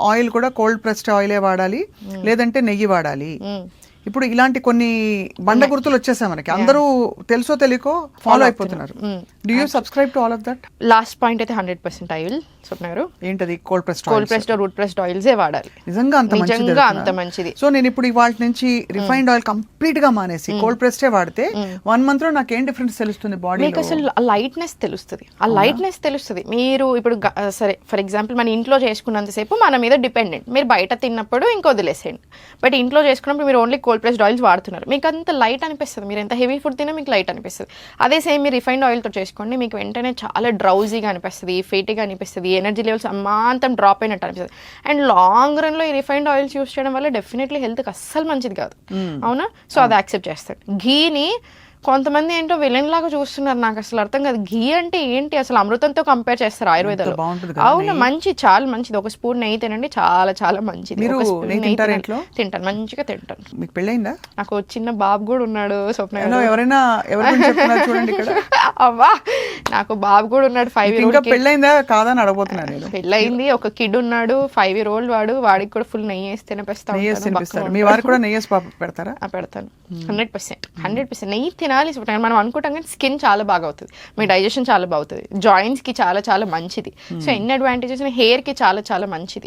Oil కూడా cold pressed ఆయిలే వాడాలి, లేదంటే నెయ్యి వాడాలి. ఇప్పుడు ఇలాంటి కొన్ని బండ గుర్తులు వచ్చేసాయి మనకి, అందరూ తెలుసో తెలియకో ఫాలో అయిపోతున్నారు. Do you subscribe to all of that? Last point అయితే 100% ఆయిల్ స్వప్న గారు. ఏంటది? కోల్డ్ ప్రెస్డ్ రూట్ ప్రెస్డ్ ఆయిల్సే వాడాలి. నిజంగా అంత మంచిది. సో నేను ఇప్పుడు ఇవాళ నుంచి రిఫైన్డ్ ఆయిల్ కంప్లీట్ గా మానేసి కోల్డ్ ప్రెస్డే వాడితే 1 month లో నాకు ఏం డిఫరెన్స్ తెలుస్తుంది బాడీ? మీకు అసలు లైట్నెస్ తెలుస్తుంది. మీరు ఇప్పుడు సరే ఫర్ ఎగ్జాంపుల్ మన ఇంట్లో చేసుకున్నంతసేపు మన మీద డిపెండెంట్, మీరు బయట తిన్నప్పుడు ఇంకో వదిలేసేయండి. బట్ ఇంట్లో చేసుకున్నప్పుడు మీరు ఓన్లీ కోల్డ్ ప్రెస్డ్ ఆయిల్స్ వాడుతున్నారు, మీకు అంత లైట్ అనిపిస్తుంది. మీరు ఎంత హెవీ ఫుడ్ తిన్నా మీకు లైట్ అనిపిస్తుంది. అదే సేమ్ మీరు రిఫైన్డ్ ఆయిల్తో చేసుకోండి, మీకు వెంటనే చాలా డ్రౌజీగా అనిపిస్తుంది, ఫేటీగా అనిపిస్తుంది, ఎనర్జీ లెవెల్స్ అమాంతం డ్రాప్ అయినట్టు అనిపిస్తుంది. అండ్ లాంగ్ రన్లో ఈ రిఫైన్డ్ ఆయిల్స్ యూస్ చేయడం వల్ల డెఫినెట్లీ హెల్త్కి అస్సలు మంచిది కాదు, అవునా? సో అది యాక్సెప్ట్ చేస్తాడు. ఘీని కొంతమంది ఏంటో విలన్ లాగా చూస్తున్నారు, నాకు అసలు అర్థం కాదు. ఘీ అంటే ఏంటి అసలు? అమృతంతో కంపేర్ చేస్తారు ఆయుర్వేదంలో. అవును, చాలా మంచిది. ఒక స్పూన్ నెయ్యి తినండి, చాలా చాలా మంచిది. తింటాను, మంచిగా తింటాను. మీకు పెళ్ళైందా? నాకు చిన్న బాబు కూడా ఉన్నాడు స్వప్న. ఎవరైనా చూడండి ఇక్కడ. అవ్వా, నాకు బాబు కూడా ఉన్నాడు. 5 year old. పెళ్ళైందా కాదని అడగబోతున్నాను. పెళ్ళయింది, ఒక కిడ్ ఉన్నాడు, 5 year old వాడు. వాడికి కూడా ఫుల్ నెయ్యి వేసి తినిపిస్తాను. మీ వారు కూడా నెయ్యి పెడతారా? పెడతాను. 100% నెయ్యి తినాలి. మనం అనుకుంటాం కానీ స్కిన్ చాలా బాగా అవుతుంది, మీ డైజెషన్ చాలా బాగుతుంది, జాయింట్స్ కి చాలా చాలా మంచిది. సో ఎన్ని అడ్వాంటేజెస్, హెయిర్ కి చాలా చాలా మంచిది.